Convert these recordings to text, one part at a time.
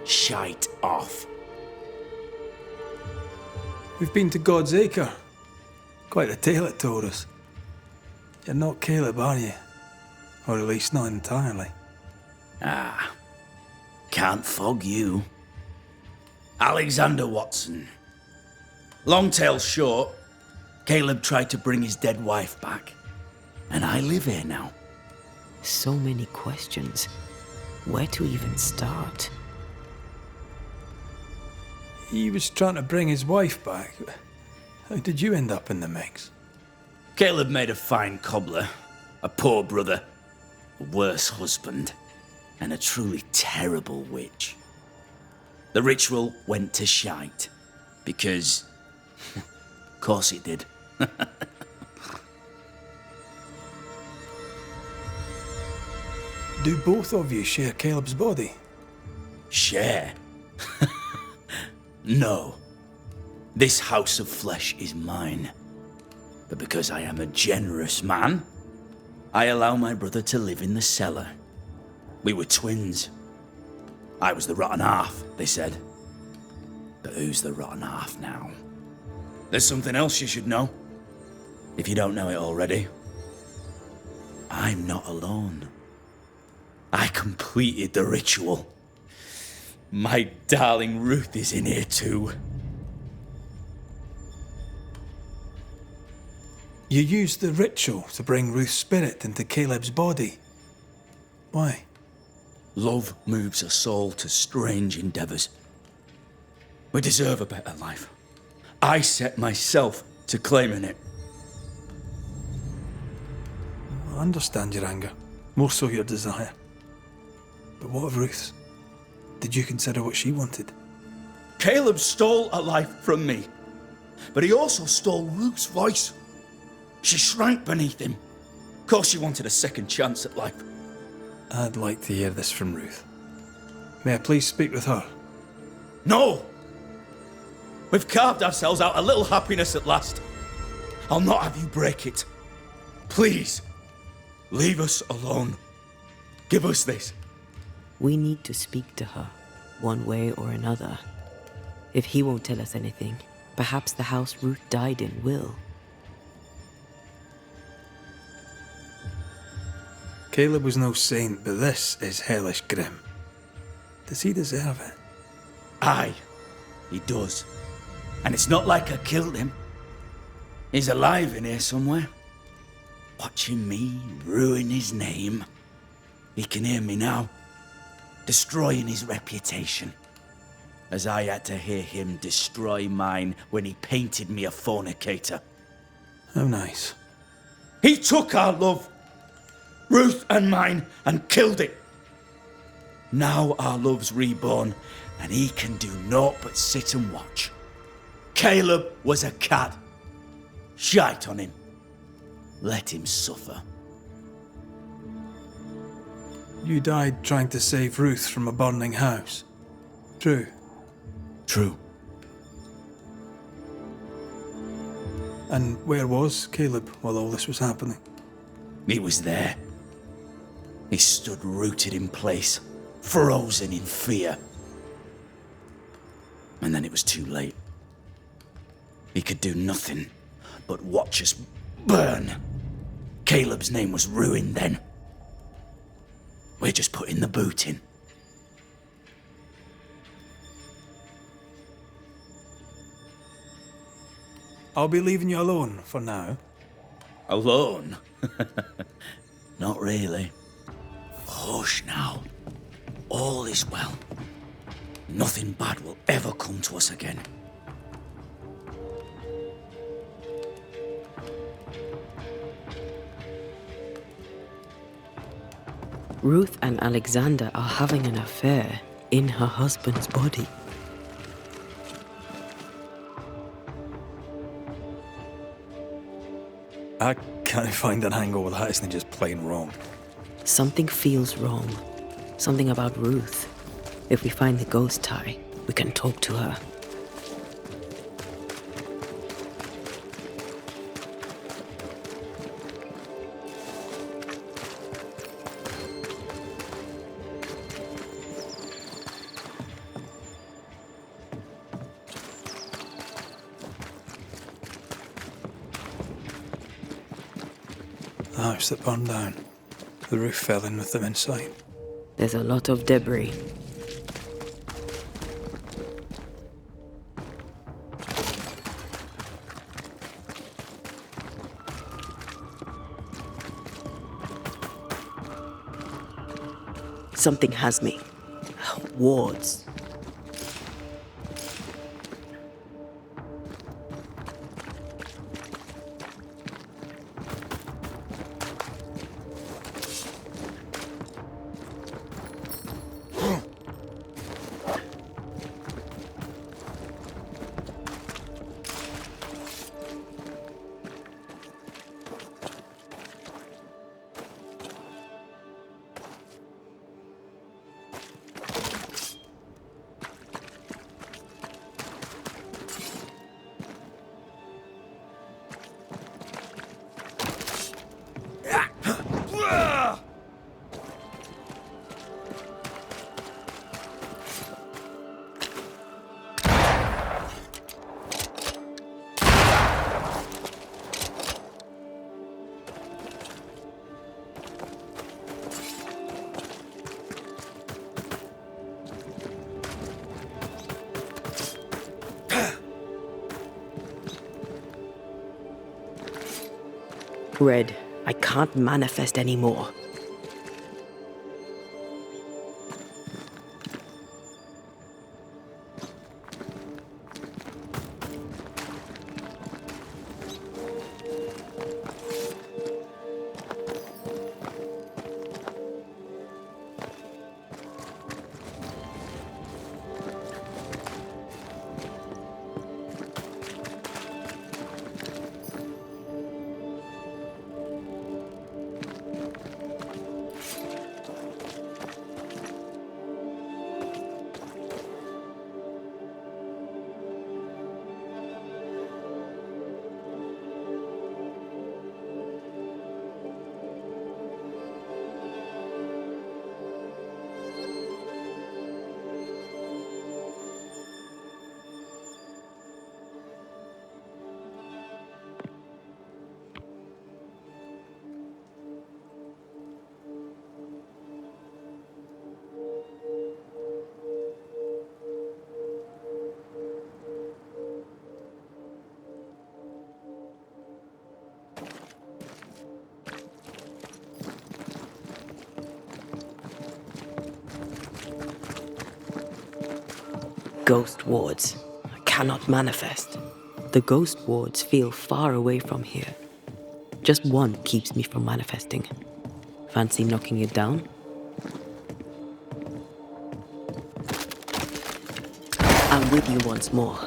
shite off. We've been to God's Acre. Quite a tale it told us. You're not Caleb, are you? Or at least not entirely. Ah, can't fog you. Alexander Watson. Long tale short, Caleb tried to bring his dead wife back. And I live here now. So many questions. Where to even start? He was trying to bring his wife back. How did you end up in the mix? Caleb made a fine cobbler, a poor brother, a worse husband, and a truly terrible witch. The ritual went to shite, because... of course it did. Do both of you share Caleb's body? Share? No. This house of flesh is mine. But because I am a generous man, I allow my brother to live in the cellar. We were twins. I was the rotten half, they said. But who's the rotten half now? There's something else you should know. If you don't know it already. I'm not alone. I completed the ritual. My darling Ruth is in here too. You used the ritual to bring Ruth's spirit into Caleb's body. Why? Love moves a soul to strange endeavors. We deserve a better life. I set myself to claiming it. I understand your anger, more so your desire. But what of Ruth's? Did you consider what she wanted? Caleb stole a life from me, but he also stole Ruth's voice. She shrank beneath him. Of course she wanted a second chance at life. I'd like to hear this from Ruth. May I please speak with her? No! We've carved ourselves out a little happiness at last. I'll not have you break it. Please, leave us alone. Give us this. We need to speak to her, one way or another. If he won't tell us anything, perhaps the house Ruth died in will. Caleb was no saint, but this is hellish grim. Does he deserve it? Aye, he does. And it's not like I killed him. He's alive in here somewhere. Watching me ruin his name. He can hear me now. Destroying his reputation. As I had to hear him destroy mine when he painted me a fornicator. How nice. He took our love, Ruth and mine, and killed it. Now our love's reborn, and he can do naught but sit and watch. Caleb was a cad. Shite on him. Let him suffer. You died trying to save Ruth from a burning house. True. True. And where was Caleb while all this was happening? He was there. He stood rooted in place, frozen in fear. And then it was too late. He could do nothing but watch us burn. Caleb's name was ruined then. We're just putting the boot in. I'll be leaving you alone for now. Alone? Not really. Hush now. All is well. Nothing bad will ever come to us again. Ruth and Alexander are having an affair in her husband's body. I can't find an angle with that, isn't it just plain wrong? Something feels wrong. Something about Ruth. If we find the ghost tie, we can talk to her. The house that burned down. The roof fell in with them inside. There's a lot of debris. Something has me. Wards. Red, I can't manifest anymore. Ghost wards. I cannot manifest. The ghost wards feel far away from here. Just one keeps me from manifesting. Fancy knocking it down? I'm with you once more.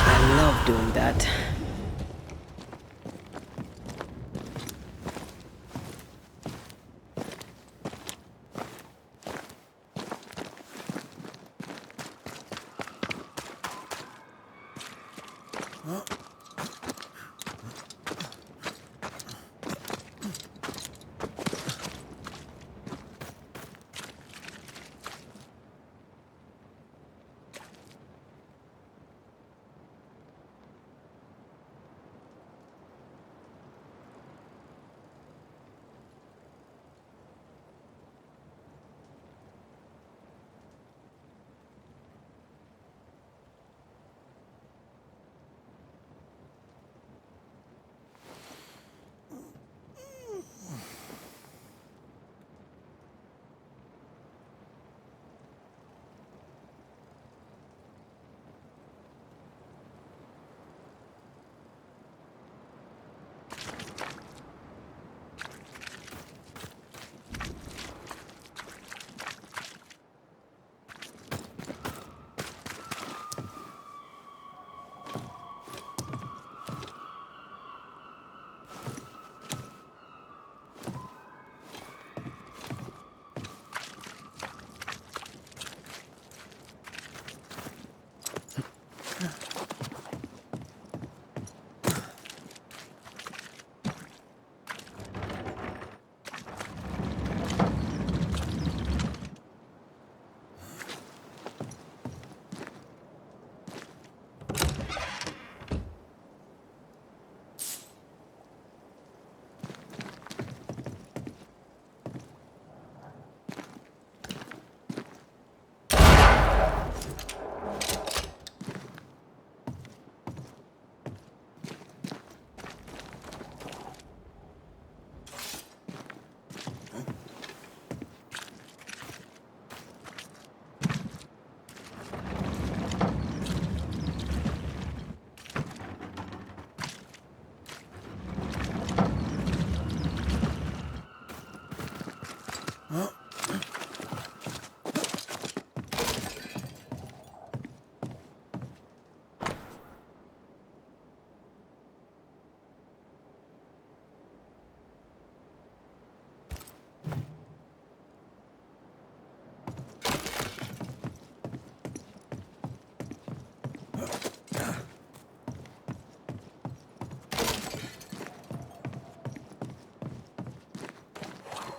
I love doing that.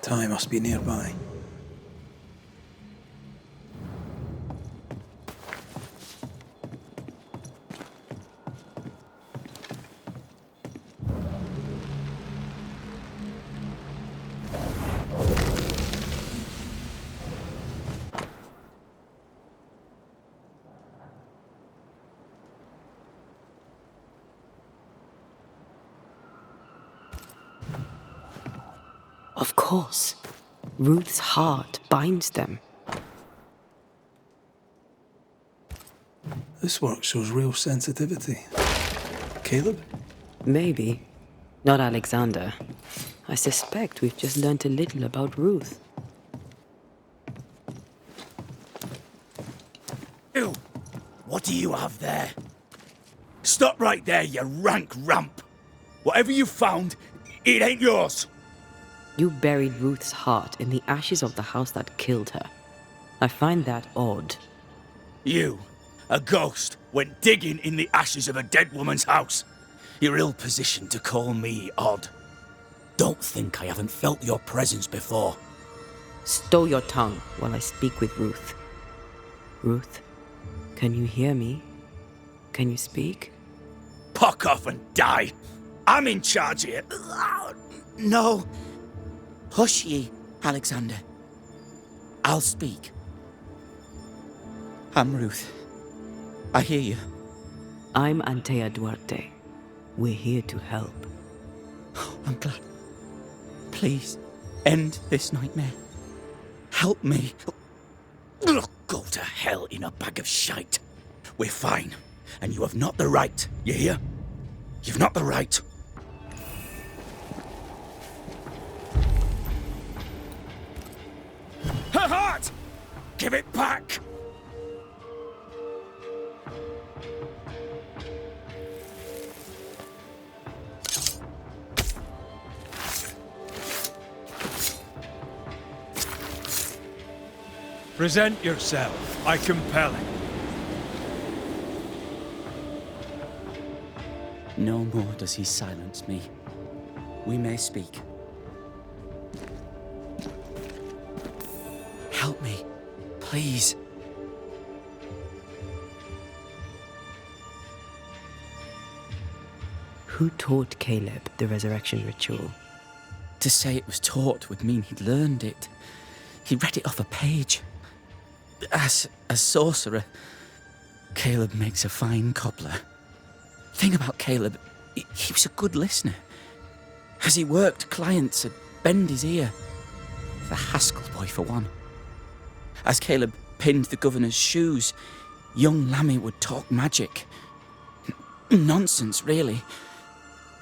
Ty must be nearby. Of course. Ruth's heart binds them. This work shows real sensitivity. Caleb? Maybe. Not Alexander. I suspect we've just learnt a little about Ruth. Ew! What do you have there? Stop right there, you rank ramp! Whatever you found, it ain't yours! You buried Ruth's heart in the ashes of the house that killed her. I find that odd. You, a ghost, went digging in the ashes of a dead woman's house. You're ill-positioned to call me odd. Don't think I haven't felt your presence before. Stow your tongue while I speak with Ruth. Ruth, can you hear me? Can you speak? Pock off and die! I'm in charge here. No. Hush ye, Alexander. I'll speak. I'm Ruth. I hear you. I'm Antea Duarte. We're here to help. I'm glad. Please, end this nightmare. Help me. Go to hell in a bag of shite. We're fine, and you have not the right, you hear? You've not the right. Her heart! Give it back! Present yourself. I compel it. No more does he silence me. We may speak. Help me, please. Who taught Caleb the resurrection ritual? To say it was taught would mean he'd learned it. He read it off a page. As a sorcerer, Caleb makes a fine cobbler. Thing about Caleb, he was a good listener. As he worked, clients would bend his ear. The Haskell boy, for one. As Caleb pinned the governor's shoes, young Lammy would talk magic. Nonsense, really.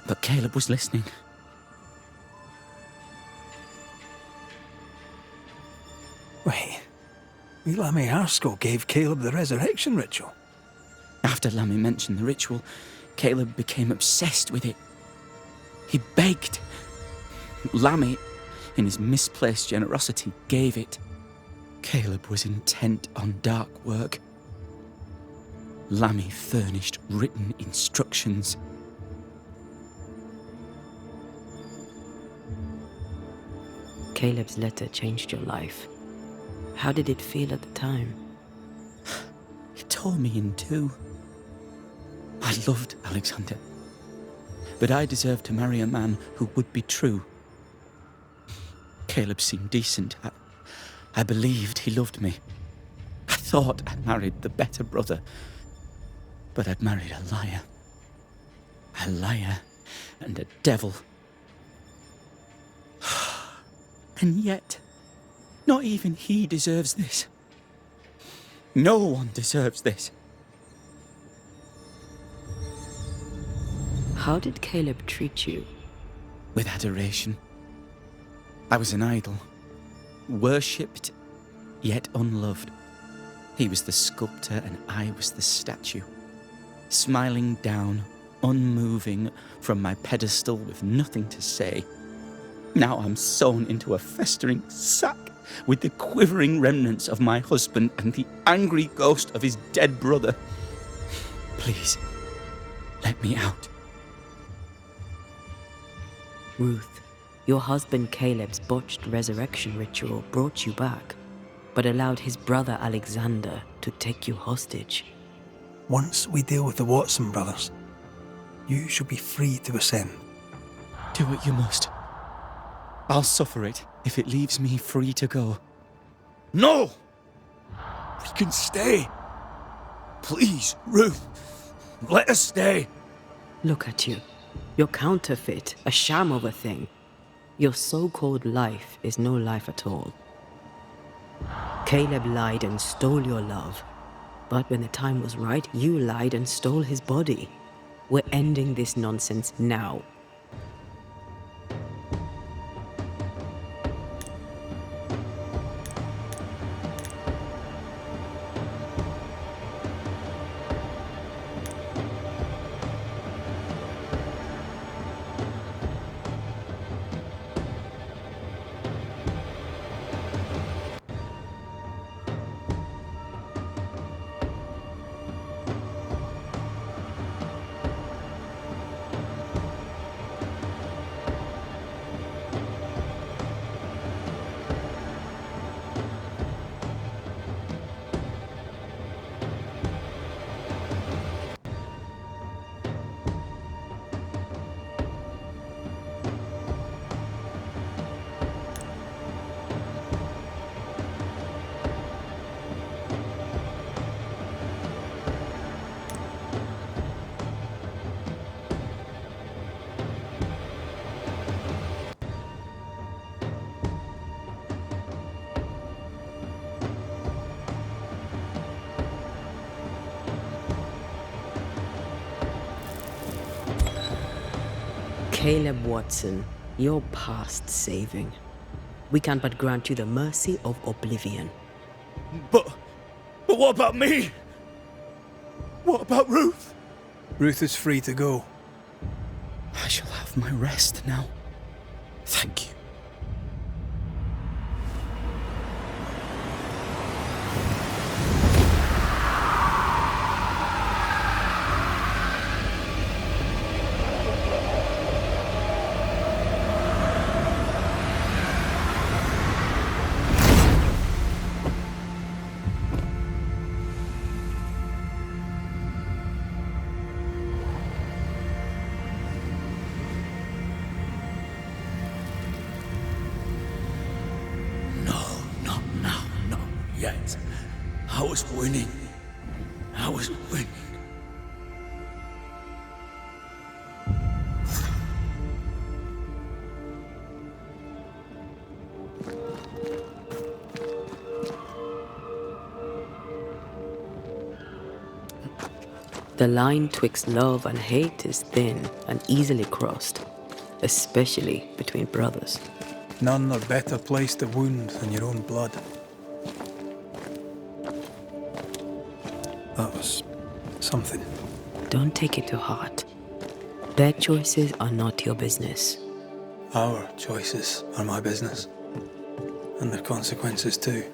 But Caleb was listening. Wait. Lammy Haskell gave Caleb the resurrection ritual. After Lammy mentioned the ritual, Caleb became obsessed with it. He begged. Lammy, in his misplaced generosity, gave it. Caleb was intent on dark work. Lammy furnished written instructions. Caleb's letter changed your life. How did it feel at the time? It tore me in two. I loved Alexander, but I deserved to marry a man who would be true. Caleb seemed decent. I believed he loved me. I thought I'd married the better brother, but I'd married a liar. A liar and a devil. And yet, not even he deserves this. No one deserves this. How did Caleb treat you? With adoration. I was an idol, worshipped, yet unloved. He was the sculptor and I was the statue, smiling down, unmoving from my pedestal with nothing to say. Now I'm sewn into a festering sack with the quivering remnants of my husband and the angry ghost of his dead brother. Please, let me out. Ruth, Your husband Caleb's botched resurrection ritual brought you back, but allowed his brother Alexander to take you hostage. Once we deal with the Watson brothers, you shall be free to ascend. Do what you must. I'll suffer it if it leaves me free to go. No! We can stay. Please, Ruth. Let us stay. Look at you. You're counterfeit, a sham of a thing. Your so-called life is no life at all. Caleb lied and stole your love. But when the time was right, you lied and stole his body. We're ending this nonsense now. Caleb Watson, you're past saving. We can but grant you the mercy of oblivion. But what about me? What about Ruth? Ruth is free to go. I shall have my rest now. Thank you. Yet. I was winning. I was winning. The line twixt love and hate is thin and easily crossed, especially between brothers. None are better placed to wound than your own blood. That was something. Don't take it to heart. Their choices are not your business. Our choices are my business. And their consequences too.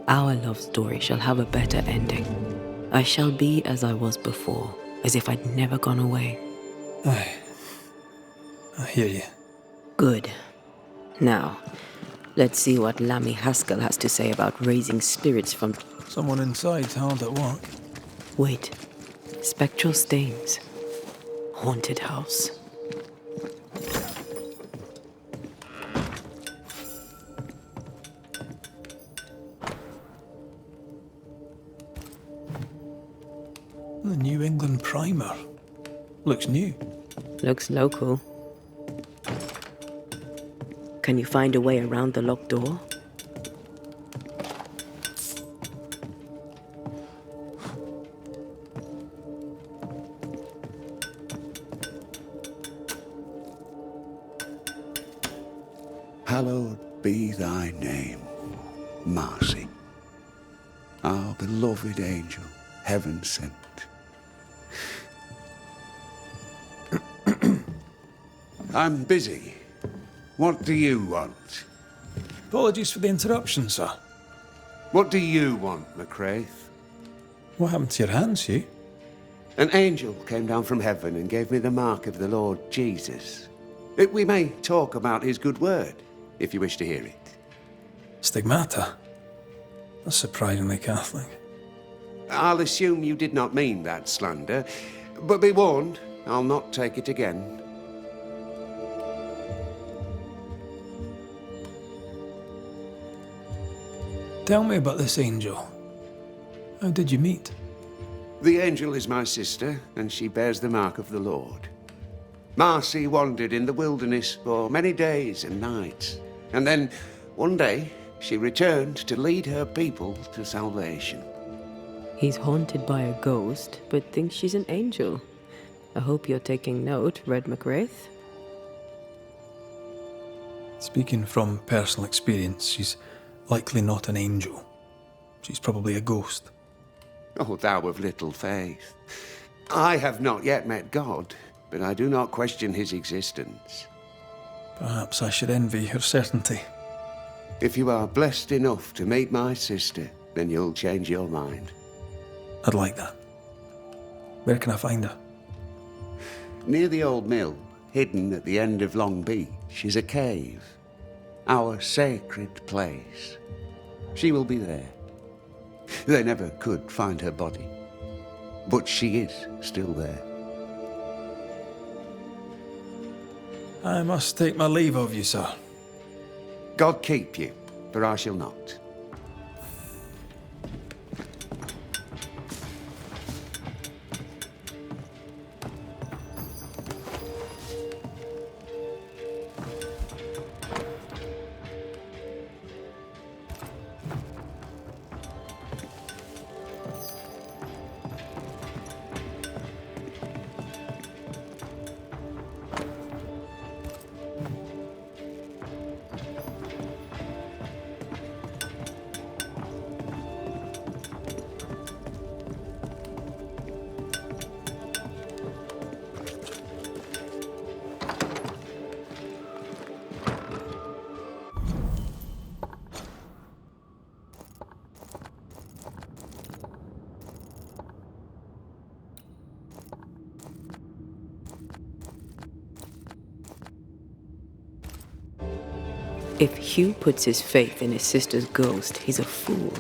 Our love story shall have a better ending. I shall be as I was before, as if I'd never gone away. Aye. I hear you. Good. Now, let's see what Lammy Haskell has to say about raising spirits from... Someone inside's hard at work. Wait. Spectral stains. Haunted house. The New England primer. Looks new. Looks local. Can you find a way around the locked door? Hallowed be thy name, Marcy, our beloved angel, heaven sent. I'm busy. What do you want? Apologies for the interruption, sir. What do you want, McCraith? What happened to your hands, Hugh? An angel came down from heaven and gave me the mark of the Lord Jesus. We may talk about his good word, if you wish to hear it. Stigmata? That's surprisingly Catholic. I'll assume you did not mean that slander, but be warned, I'll not take it again. Tell me about this angel. How did you meet? The angel is my sister, and she bears the mark of the Lord. Marcy wandered in the wilderness for many days and nights, and then, one day, she returned to lead her people to salvation. He's haunted by a ghost, but thinks she's an angel. I hope you're taking note, Red McWraith. Speaking from personal experience, she's likely not an angel. She's probably a ghost. Oh, thou of little faith. I have not yet met God, but I do not question his existence. Perhaps I should envy her certainty. If you are blessed enough to meet my sister, then you'll change your mind. I'd like that. Where can I find her? Near the old mill, hidden at the end of Long Beach, is a cave. Our sacred place. She will be there. They never could find her body, but she is still there. I must take my leave of you, sir. God keep you, for I shall not. If Hugh puts his faith in his sister's ghost, he's a fool.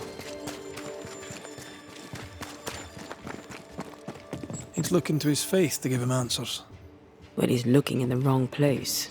He's looking to his faith to give him answers. But he's looking in the wrong place.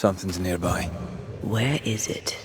Something's nearby. Where is it?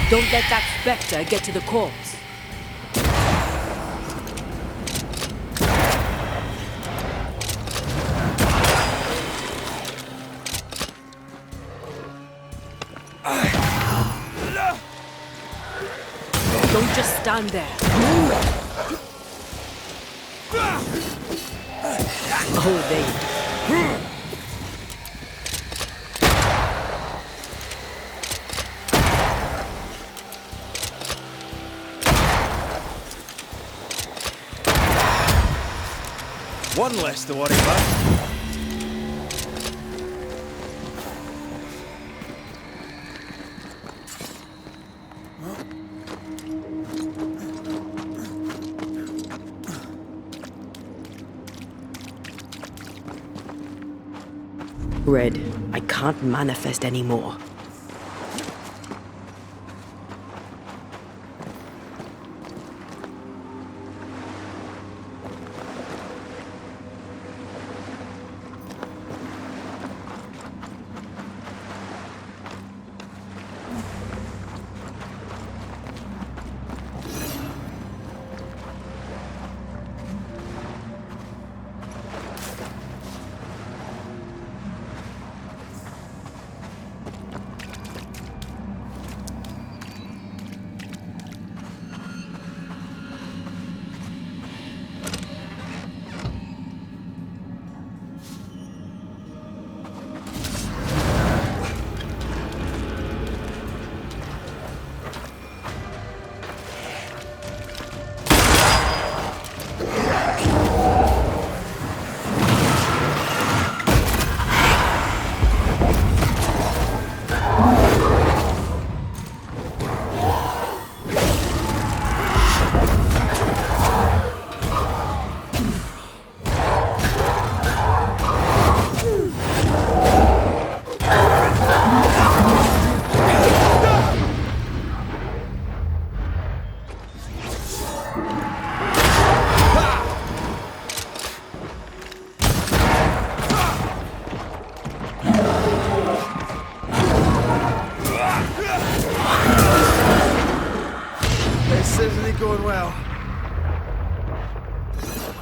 Don't let that spectre get to the corpse. Don't just stand there. Oh, they... One less to worry about. Red, I can't manifest anymore.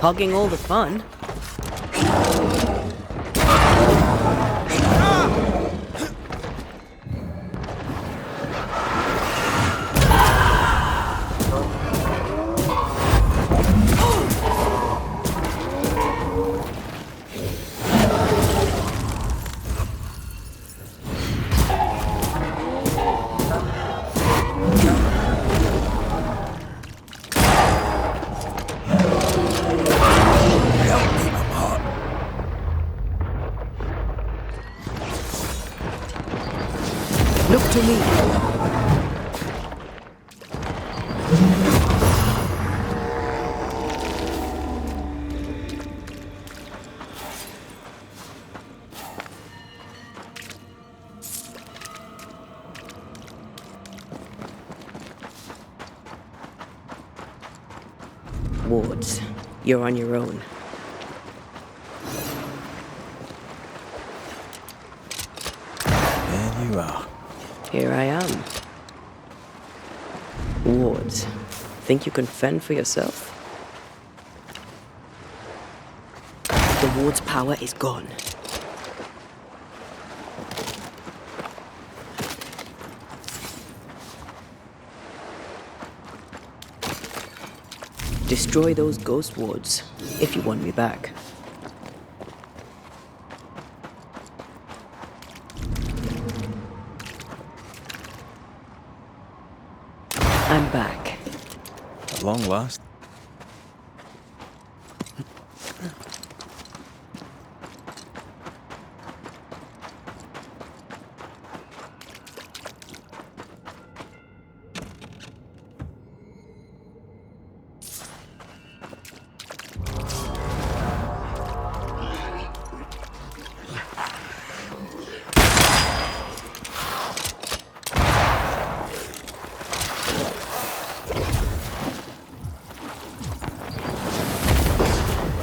Hogging all the fun. Look to me. Wards, you're on your own. There you are. Here I am. Wards, think you can fend for yourself? The ward's power is gone. Destroy those ghost wards if you want me back. I'm back. At long last.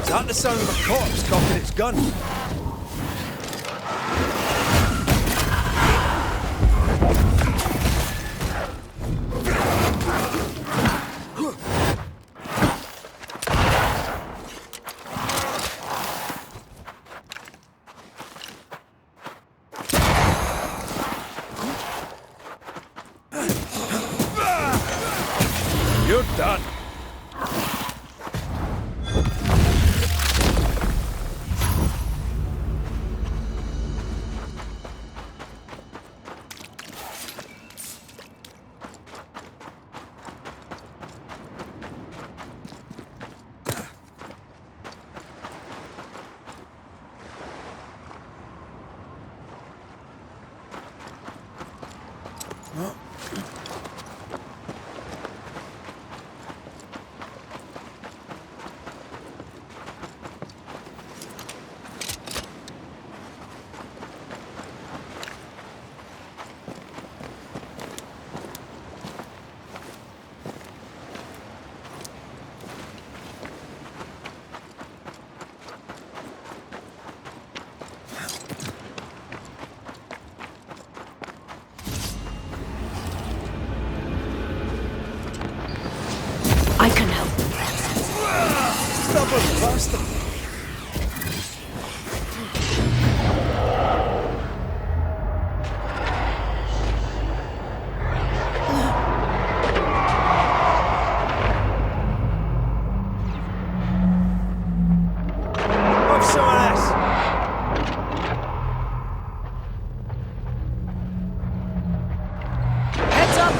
Is that the sound of a corpse cocking its gun? You're done. I can help. Stubborn bastard. Have some of this. Heads up!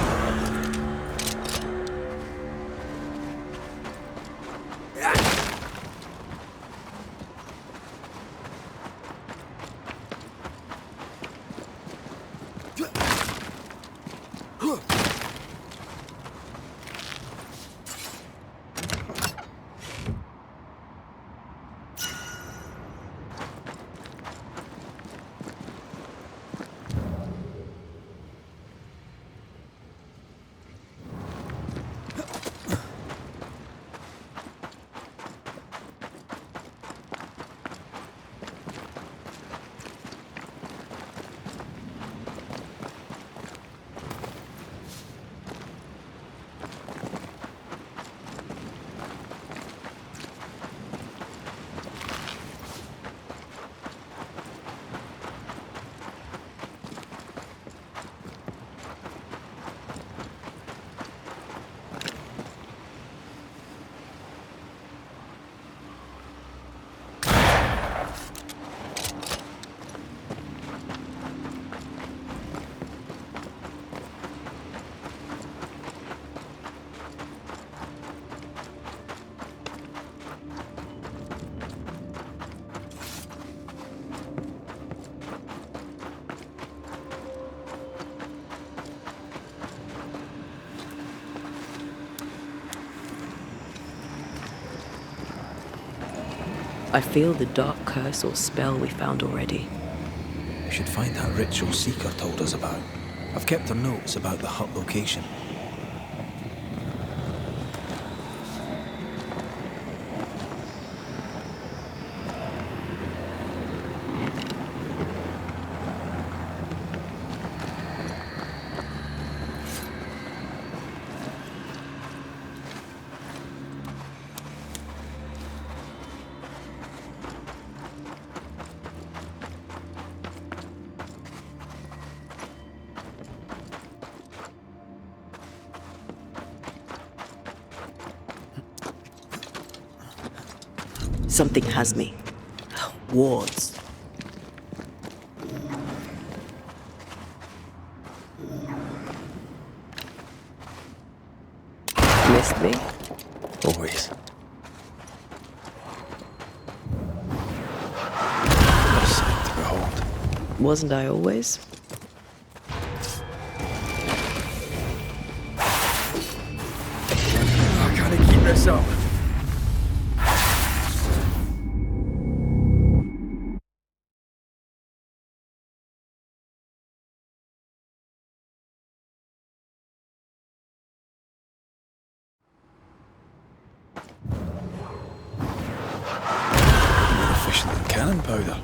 I feel the dark curse or spell we found already. We should find that ritual Seeker told us about. I've kept her notes about the hut location. Something has me. Wards. Missed me? Always. A sight to behold. Wasn't I always? I can't keep this up. More efficient than cannon powder.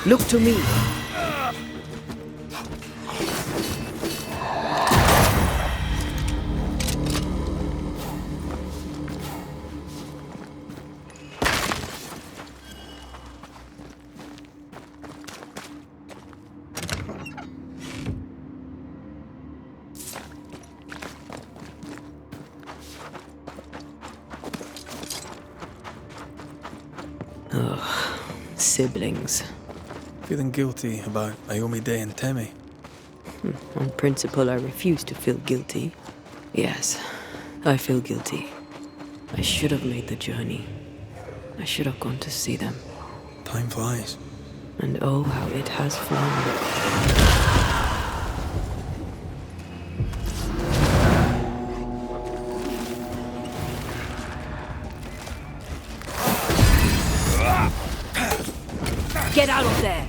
Look to me. Ugh, siblings. Feeling guilty about Naomi Day and Temmie. On principle, I refuse to feel guilty. Yes, I feel guilty. I should have made the journey. I should have gone to see them. Time flies. And oh, how it has flown. Get out of there!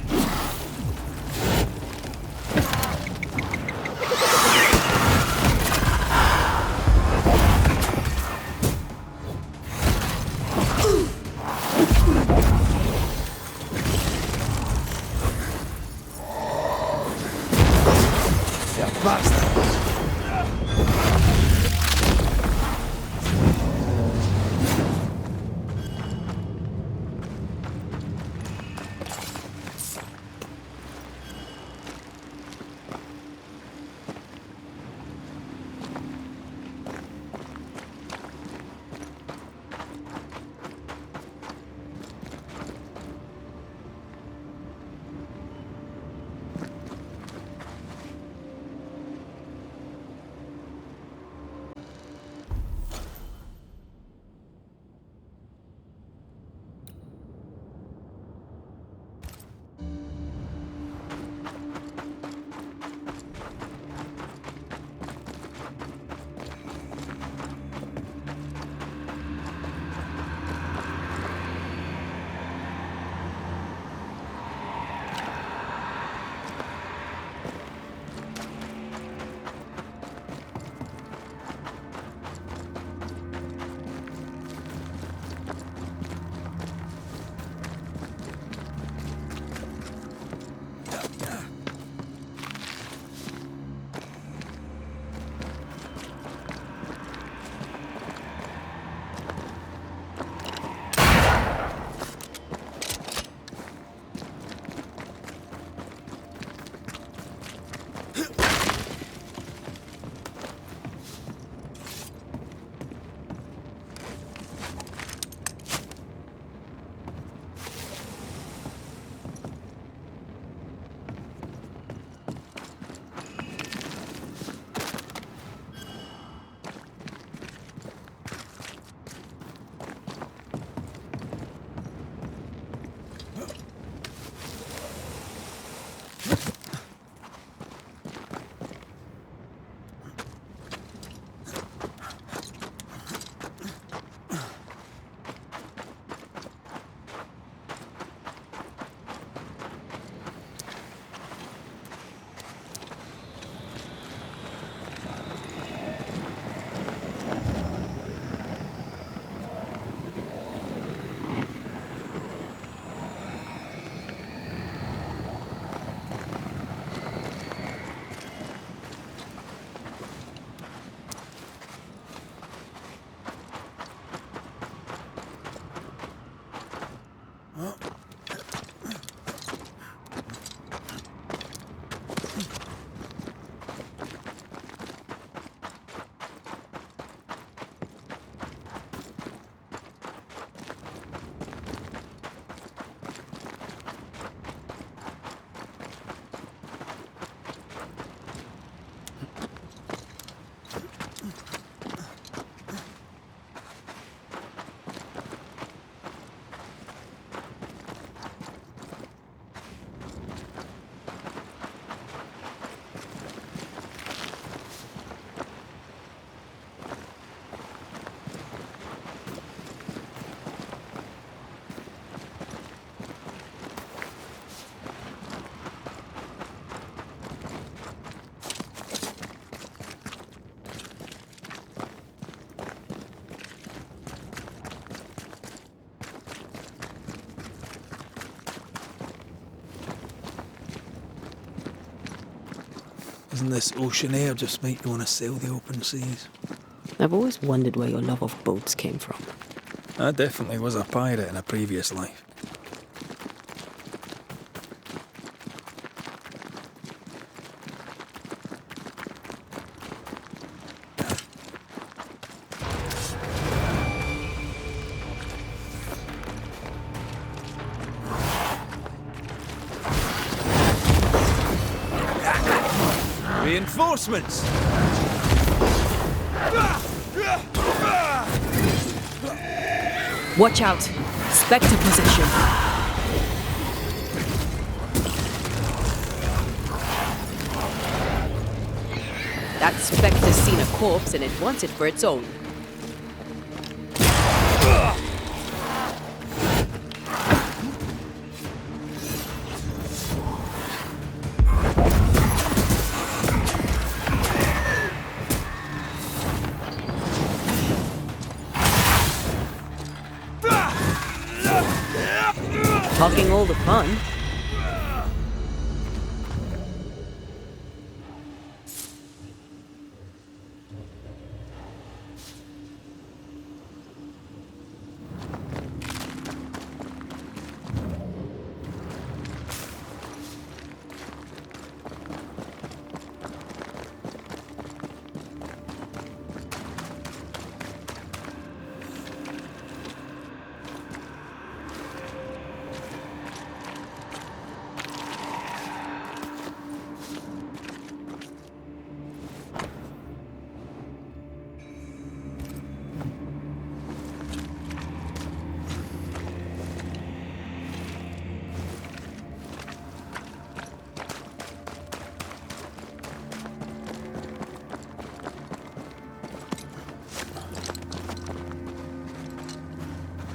Doesn't this ocean air just make you want to sail the open seas? I've always wondered where your love of boats came from. I definitely was a pirate in a previous life. Reinforcements! Watch out! Spectre position! That Spectre's seen a corpse and it wants it for its own. Talking all the fun.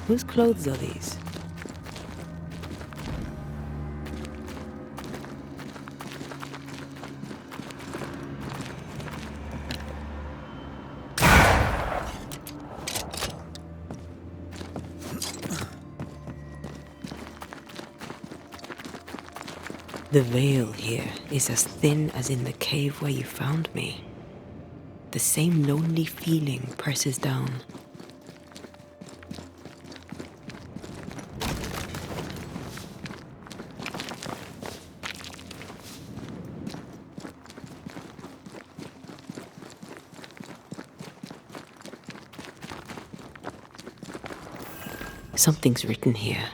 Whose clothes are these? The veil here is as thin as in the cave where you found me. The same lonely feeling presses down. Something's written here.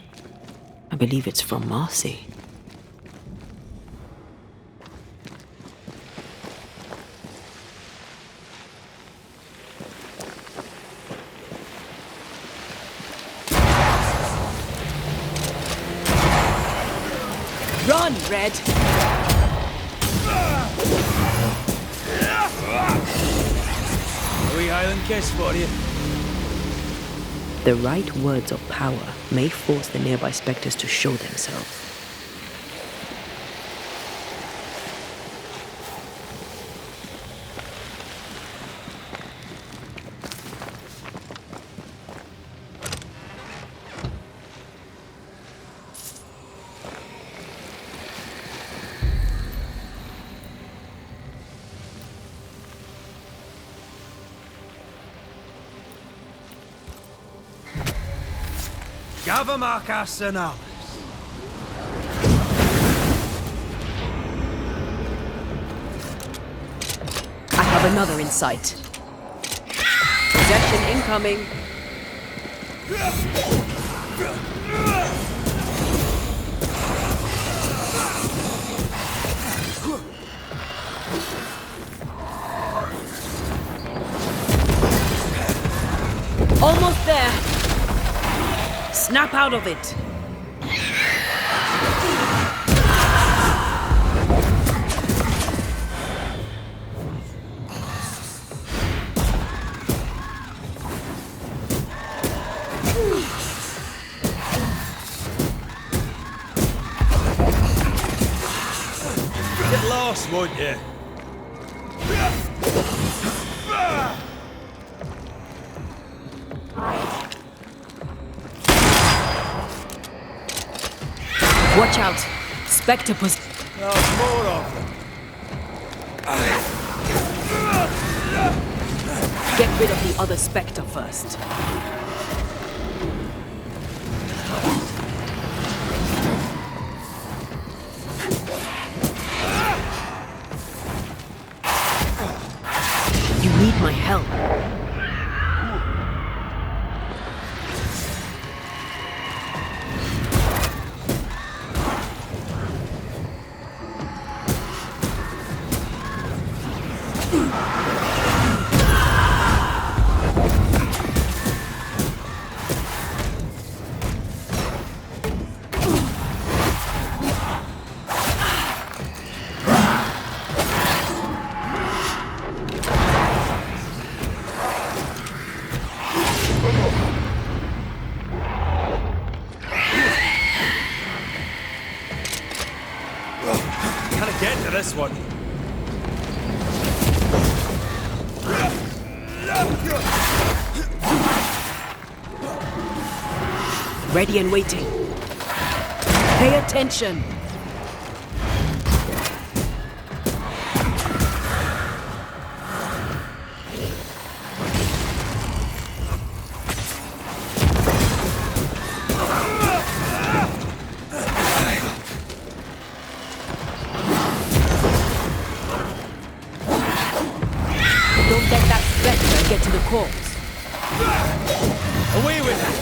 I believe it's from Marcy. Run, Red! A wee Highland kiss for you. The right words of power may force the nearby specters to show themselves. Gavamarca Senalis. I have another in sight. Projection incoming. Almost there. Snap out of it. Get lost, won't you? Watch out. Spectre There's more of them. Get rid of the other Spectre first. You need my help. Can I get to this one? Ready and waiting. Pay attention. Don't let that Spectre get to the corpse. Away with it!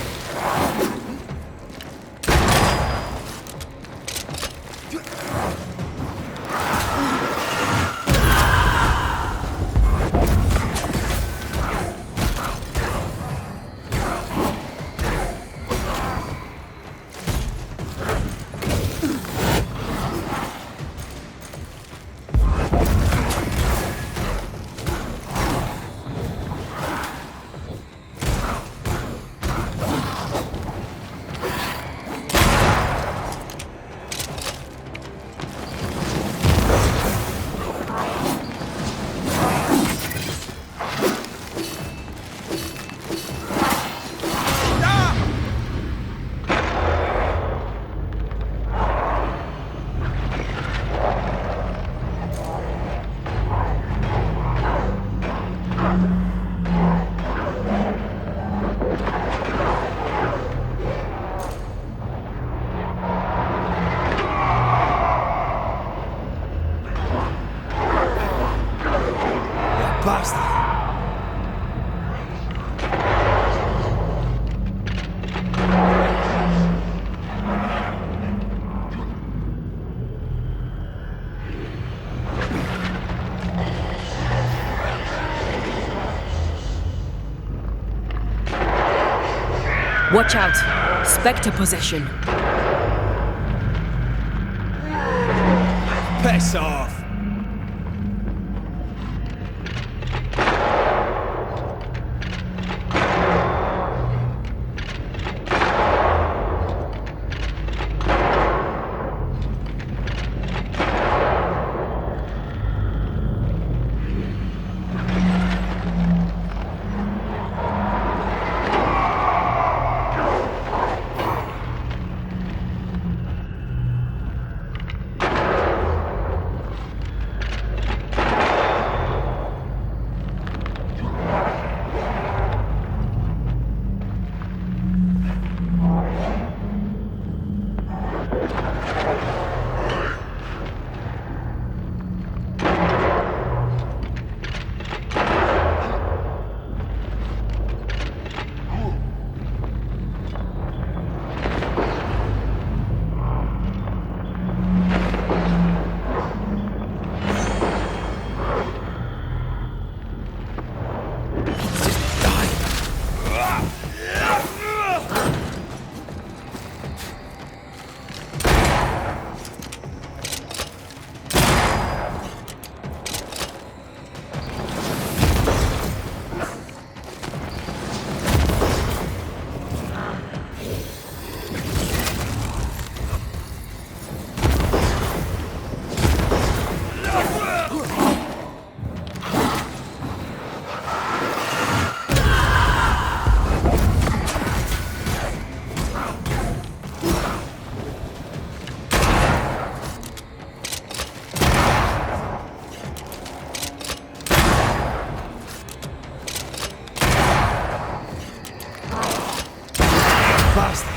Bastard! Watch out! Spectre possession. Piss off! Bastard!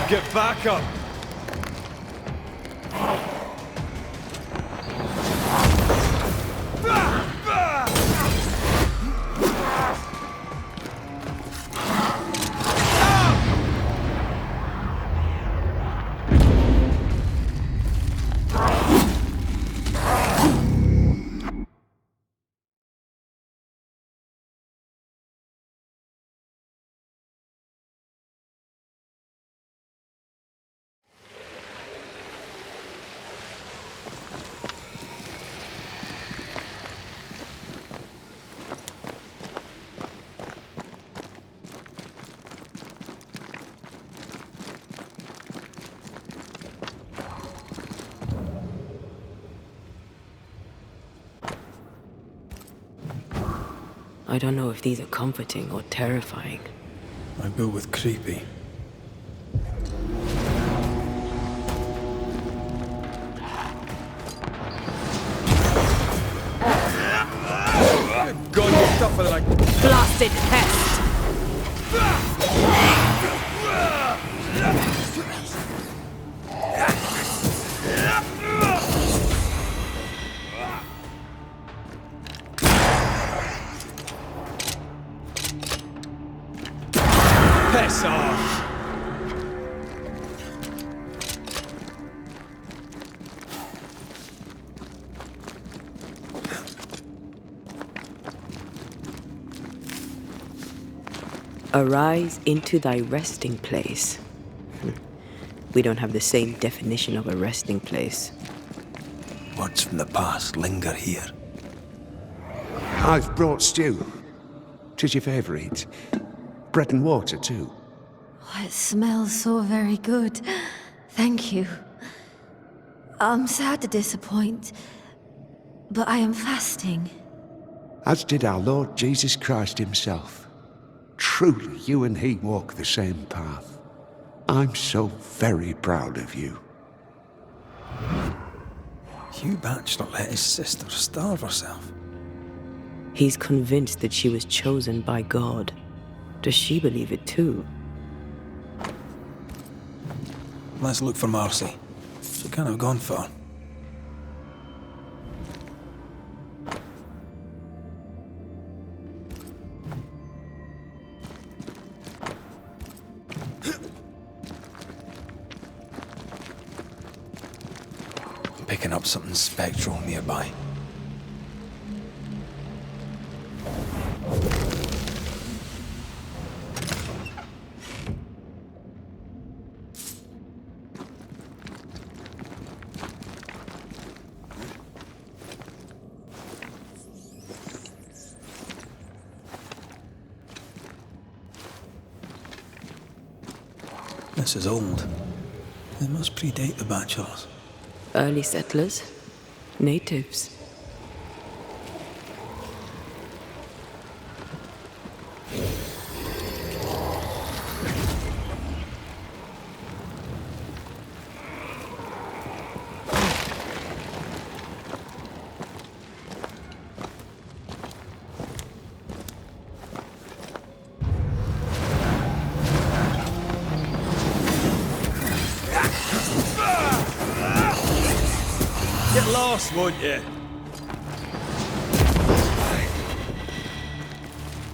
Get back up! I don't know if these are comforting or terrifying. I go with creepy. God, you're tougher than I... Blasted pest! Piss off! Arise into thy resting place. We don't have the same definition of a resting place. Words from the past linger here. I've brought stew. 'Tis your favourite. Bread and water, too. Oh, it smells so very good. Thank you. I'm sad to disappoint, but I am fasting. As did our Lord Jesus Christ himself. Truly, you and he walk the same path. I'm so very proud of you. Hugh Batchelor let his sister starve herself. He's convinced that she was chosen by God. Does she believe it too? Let's look for Marcy. She can't have gone far. I'm picking up something spectral nearby. This is old. It must predate the Bachelors. Early settlers? Natives? Get lost, won't you?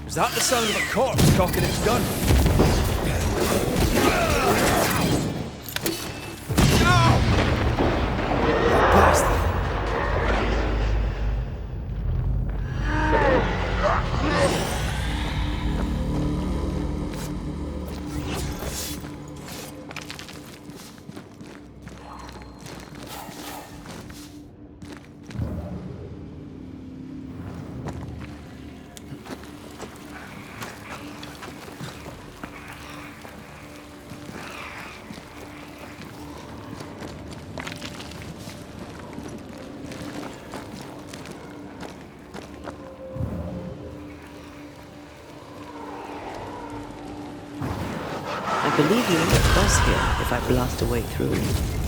Is that the sound of a corpse cocking its gun? Bastard! believe you'll get lost here if I blast a way through.